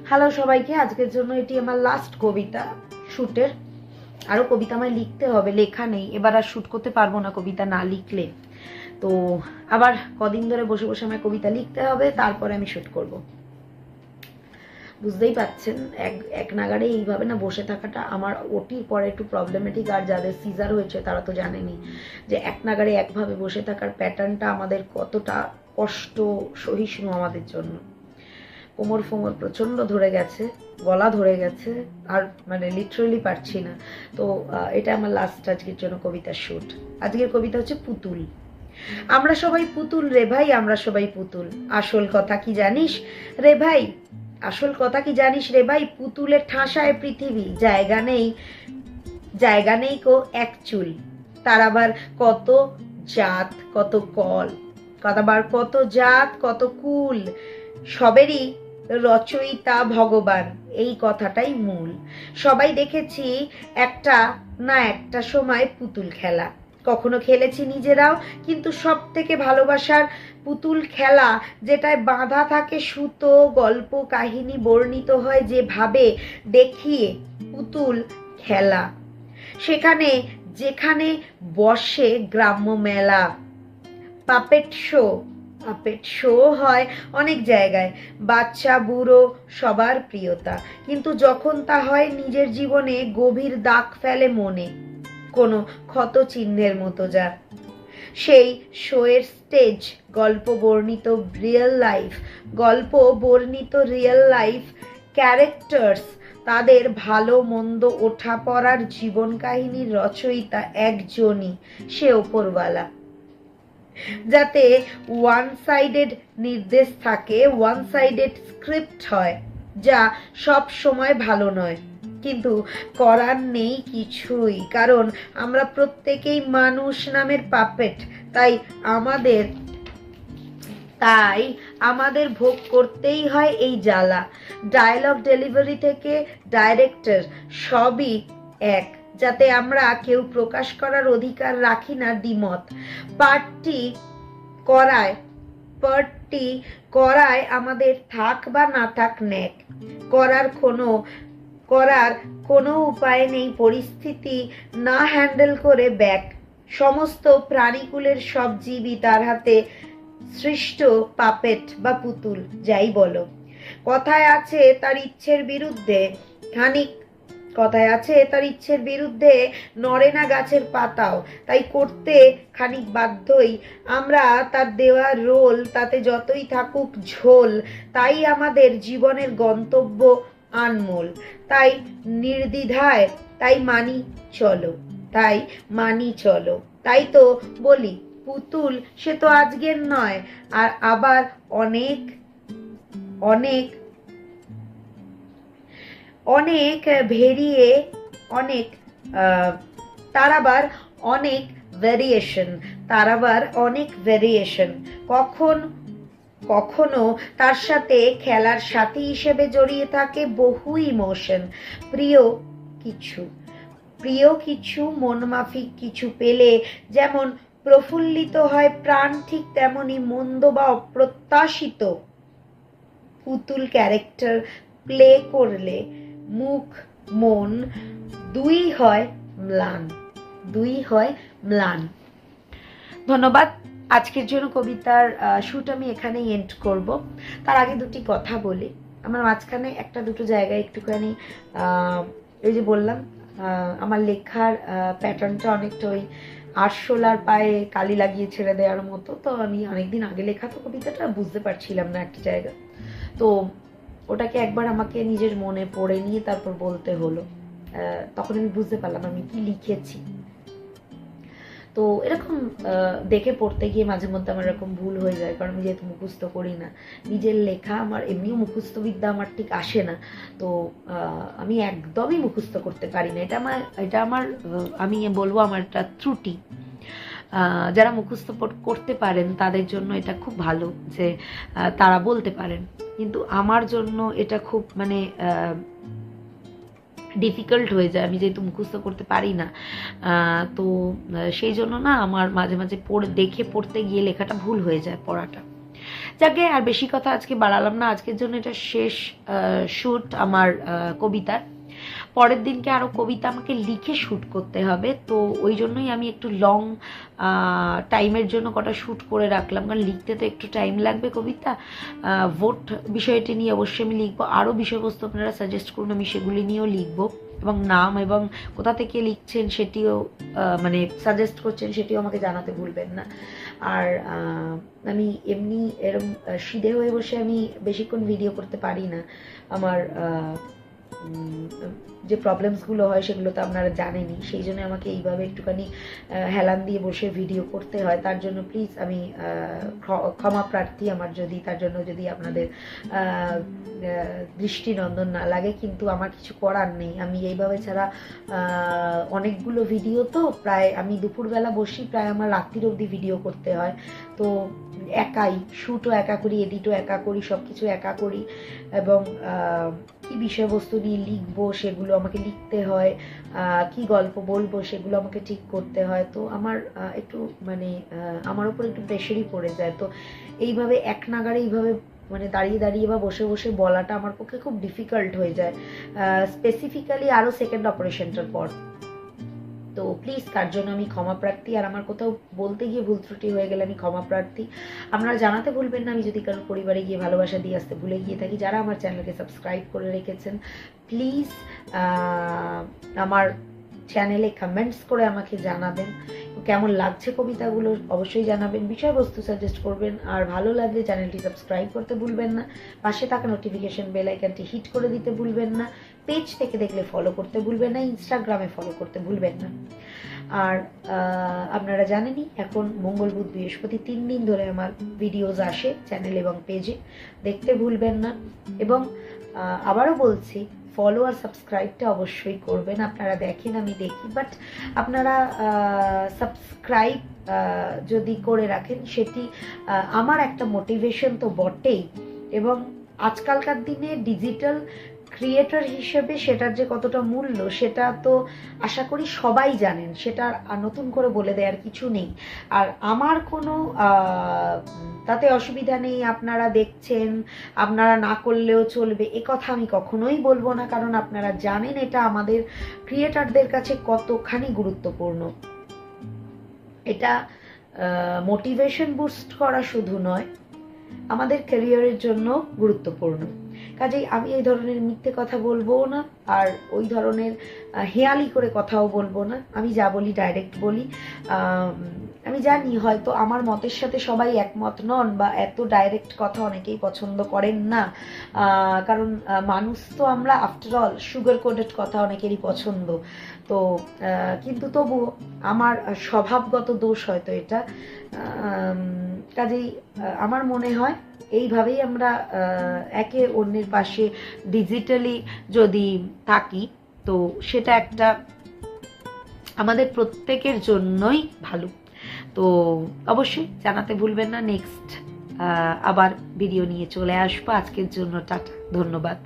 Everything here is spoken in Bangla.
হ্যালো সবাইকে, আজকের জন্য এটি আমার লাস্ট কবিতা শুটের। আরও কবিতা আমায় লিখতে হবে, লেখা নেই, এবার আর শুট করতে পারবো না কবিতা না লিখলে। তো আবার কদিন ধরে বসে বসে আমায় কবিতা লিখতে হবে, তারপরে আমি শুট করব। বুঝতেই পাচ্ছেন এক নাগাড়ে এইভাবে না বসে থাকাটা আমার ওটির পরে একটু প্রবলেমেটিক। আর যাদের সিজার হয়েছে তারা তো জানেনি যে এক নাগাড়ে একভাবে বসে থাকার প্যাটার্নটা আমাদের কতটা কষ্ট সহিষ্ণু আমাদের জন্য। কোমর ফোমর প্রচণ্ড ধরে গেছে, গলা ধরে গেছে, আর মানে লিটারালি পারছি না। তো এটা আমার লাস্ট আজকের জন্য কবিতার শুট। আজকের কবিতা হচ্ছে পুতুল। আমরা সবাই পুতুল রে ভাই, আমরা সবাই পুতুল। আসল কথা কি জানিস রে ভাই, আসল কথা কি জানিস রে ভাই, পুতুলের ঠাসায় পৃথিবী, জায়গা নেই কো এক চুল। তার আবার কত জাত কত কল, কত জাত কত কুল, সবেরই রচয়িতা ভগবান, এই কথাটাই মূল। সবাই দেখেছি একটা না একটা সময় পুতুল খেলা, কখনো খেলেছি নিজেরাও, কিন্তু সব থেকে ভালোবাসার পুতুল খেলা যেটায় বাঁধা থাকে সুতো, গল্প কাহিনী বর্ণিত হয় যেভাবে, দেখিয়ে পুতুল খেলা সেখানে যেখানে বসে গ্রাম্য মেলা। পাপেট শো হয় অনেক জায়গায়, বাচ্চা বুড়ো সবার প্রিয়তা, কিন্তু যখন তা হয় নিজের জীবনে গভীর দাগ ফেলে মনে, কোনো ক্ষত চিহ্নের মতো যা। সেই শোয়ের স্টেজ গল্প বর্ণিত রিয়েল লাইফ ক্যারেক্টার্স, তাদের ভালো মন্দ ওঠা পড়ার জীবন কাহিনীর রচয়িতা একজনই, সে ওপরওয়ালা। যাতে ওয়ান সাইডেড নির্দেশ থাকে, ওয়ান সাইডেড স্ক্রিপ্ট হয়, যা সব সময় ভালো নয়, কিন্তু করার নেই কিছুই, কারণ আমরা প্রত্যেকেই মানুষ নামের পাপেট। তাই আমাদের ভোগ করতেই হয় এই জ্বালা। ডায়লগ ডেলিভারি থেকে ডাইরেক্টর সবই এক, যাতে আমরা কেউ প্রকাশ করার অধিকার রাখি না দ্বিমত। পার্টটি করায় আমাদের থাক বা না থাক ন্যাক, করার কোনো উপায় নেই, পরিস্থিতি না হ্যান্ডেল করে ব্যাক। সমস্ত প্রাণীকুলের সব জীবই তার হাতে সৃষ্ট পাপেট বা পুতুল, যাই বলো। কথায় আছে তার ইচ্ছের বিরুদ্ধে নড়ে না গাছের পাতাও, তাই করতে খানিক বাধ্যই আমরা তার দেওয়া রোল, তাতে যতই থাকুক ঝোল। তাই আমাদের জীবনের গন্তব্য আনমোল, তাই নির্দ্বিধায় তাই মানি চলো। তাই তো বলি পুতুল সে তো আজকের নয়, আর আবার অনেক অনেক অনেক ভেরিয়ে অনেক তার আবার অনেক ভেরিয়েশন, কখনো তার সাথে খেলার সাথী হিসেবে জড়িয়ে থাকে বহু ইমোশন। প্রিয় কিছু মনমাফিক কিছু পেলে যেমন প্রফুল্লিত হয় প্রাণ, ঠিক তেমনি মন্দ বা অপ্রত্যাশিত পুতুল ক্যারেক্টার প্লে করলে মুখ মন দুই হয় ম্লান। ধন্যবাদ। আজকের জন্য কবিতার শুট আমি এখানেই এন্ড করব। তার আগে দুটি কথা বলি। আমার মাঝখানে একটা দুটো জায়গায় একটুখানি এই যে বললাম আমার লেখার প্যাটার্নটা অনেকটা ওই আরশোলার পায়ে কালি লাগিয়ে ছেড়ে দেওয়ার মতো। তো আমি অনেকদিন আগে লেখা তো কবিতাটা বুঝতে পারছিলাম না একটা জায়গা, তো ওটাকে একবার আমাকে নিজের মনে পড়ে নিয়ে তারপর বলতে হলো। তখন আমি বুঝতে পারলাম আমি কি লিখেছি। তো এরকম দেখে পড়তে গিয়ে মাঝে মধ্যে আমার এরকম ভুল হয়ে যায়, কারণ আমি যেহেতু মুখস্থ করি না, নিজের লেখা আমার এমনিও মুখস্থ বিদ্যা আমার ঠিক আসে না। তো আমি একদমই মুখস্থ করতে পারি না, এটা আমার আমি বলবো আমার একটা ত্রুটি। যারা মুখস্থ করতে পারেন তাদের জন্য এটা খুব ভালো যে তারা বলতে পারেন, কিন্তু আমার জন্য এটা খুব মানে ডিফিকাল্ট হয়ে যায়, আমি যেহেতু মুখস্থ করতে পারি না। তো সেই জন্য না আমার মাঝে মাঝে দেখে পড়তে গিয়ে লেখাটা ভুল হয়ে যায় পড়াটা। যাকে আর বেশি কথা আজকে বাড়ালাম না, আজকের জন্য এটা শেষ শ্যুট আমার কবিতার। পরের দিনকে আরও কবিতা আমাকে লিখে শ্যুট করতে হবে, তো ওই জন্যই আমি একটু লং টাইমের জন্য কটা শ্যুট করে রাখলাম, কারণ লিখতে তো একটু টাইম লাগবে কবিতা। ভোট বিষয়টি নিয়ে অবশ্যই আমি লিখবো, আরও বিষয়বস্তু আপনারা সাজেস্ট করুন, আমি সেগুলি নিয়েও লিখবো, এবং নাম এবং কোথা থেকে লিখছেন সেটিও মানে সাজেস্ট করছেন সেটিও আমাকে জানাতে ভুলবেন না। আর আমি এমনি এরম সিধে হয়ে বসে আমি বেশিক্ষণ ভিডিও করতে পারি না, আমার যে প্রবলেমসগুলো হয় সেগুলো তো আপনারা জানেনই, সেই জন্য আমাকে এইভাবে একটুখানি হেলান দিয়ে বসে ভিডিও করতে হয়। তার জন্য প্লিজ আমি ক্ষমা প্রার্থী, আমার যদি তার জন্য যদি আপনাদের দৃষ্টিনন্দন না লাগে, কিন্তু আমার কিছু করার নেই। আমি এইভাবে ছাড়া অনেকগুলো ভিডিও তো প্রায় আমি দুপুরবেলা বসি, প্রায় আমার রাত্রির অবধি ভিডিও করতে হয়, তো একাই শ্যুটও একা করি, এডিটও একা করি, সব কিছু একা করি, এবং কি বিষয়বস্তু নিয়ে লিখবো সেগুলো আমাকে লিখতে হয়, কি গল্প বলবো সেগুলো আমাকে ঠিক করতে হয়, তো আমার একটু মানে আমার উপর একটু প্রেশারই পড়ে যায়। তো এইভাবে এক নাগারে এইভাবে মানে দাঁড়িয়ে দাঁড়িয়ে বা বসে বসে বলাটা আমার পক্ষে খুব ডিফিকাল্ট হয়ে যায়, স্পেসিফিক্যালি আরও সেকেন্ড অপারেশনটার পর। তো প্লিজ তার জন্য আমি ক্ষমা প্রার্থী, আর আমার কোথাও বলতে গিয়ে ভুল ত্রুটি হয়ে গেলে আমি ক্ষমা প্রার্থী। আপনারা জানাতে ভুলবেন না আমি যদি কারোর পরিবারে গিয়ে ভালোবাসা দিয়ে আসতে ভুলে গিয়ে থাকি। যারা আমার চ্যানেলকে সাবস্ক্রাইব করে রেখেছেন প্লিজ আমার চ্যানেলে কমেন্টস করে আমাকে জানাবেন কেমন লাগছে কবিতাগুলো, অবশ্যই জানাবেন, বিষয়বস্তু সাজেস্ট করবেন, আর ভালো লাগলে চ্যানেলটি সাবস্ক্রাইব করতে ভুলবেন না, পাশে থাকা নোটিফিকেশন বেল আইকনটি হিট করে দিতে ভুলবেন না, পেজ থেকে দেখলে ফলো করতে ভুলবেন না, ইনস্টাগ্রামে ফলো করতে ভুলবেন না। আর আপনারা জানেনই এখন মঙ্গল বুধ বৃহস্পতি 3 দিন ধরে আমার ভিডিওস আসে চ্যানেল এবং পেজে, দেখতে ভুলবেন না। এবং আবারও বলছি, ফলো আর সাবস্ক্রাইবটা অবশ্যই করবেন। আপনারা দেখেন আমি দেখি, বাট আপনারা সাবস্ক্রাইব যদি করে রাখেন সেটি আমার একটা মোটিভেশন তো বটেই, এবং আজকালকার দিনে ডিজিটাল ক্রিয়েটর হিসেবে সেটার যে কতটা মূল্য সেটা তো আশা করি সবাই জানেন, সেটা নতুন করে বলে দেওয়ার কিছু নেই। আর আমার কোনো তাতে অসুবিধা নেই, আপনারা দেখছেন আপনারা না করলেও চলবে এ কথা আমি কখনোই বলবো না, কারণ আপনারা জানেন এটা আমাদের ক্রিয়েটরদের কাছে কতখানি গুরুত্বপূর্ণ। এটা মোটিভেশন বুস্ট করা শুধু নয়, আমাদের ক্যারিয়ারের জন্য গুরুত্বপূর্ণ। কাজেই আমি এই ধরনের মিথ্যে কথা বলবো না, আর ওই ধরনের হেয়ালি করে কথাও বলবো না, আমি যা বলি ডাইরেক্ট বলি। আমি জানি হয়তো আমার মতের সাথে সবাই একমত নন, বা এত ডাইরেক্ট কথা অনেকেই পছন্দ করেন না, কারণ মানুষ তো আমরা আফটার অল সুগার কোটেড কথা অনেকেরই পছন্দ, তো কিন্তু তবুও আমার স্বভাবগত দোষ হয়তো এটা। কাজেই আমার মনে হয় এইভাবেই আমরা একে অন্যের পাশে ডিজিটালি যদি থাকি তো সেটা একটা আমাদের প্রত্যেকের জন্যই ভালো। তো অবশ্যই জানাতে ভুলবেন না, নেক্সট আবার ভিডিও নিয়ে চলে আসবো। আজকের জন্য টাটা, ধন্যবাদ।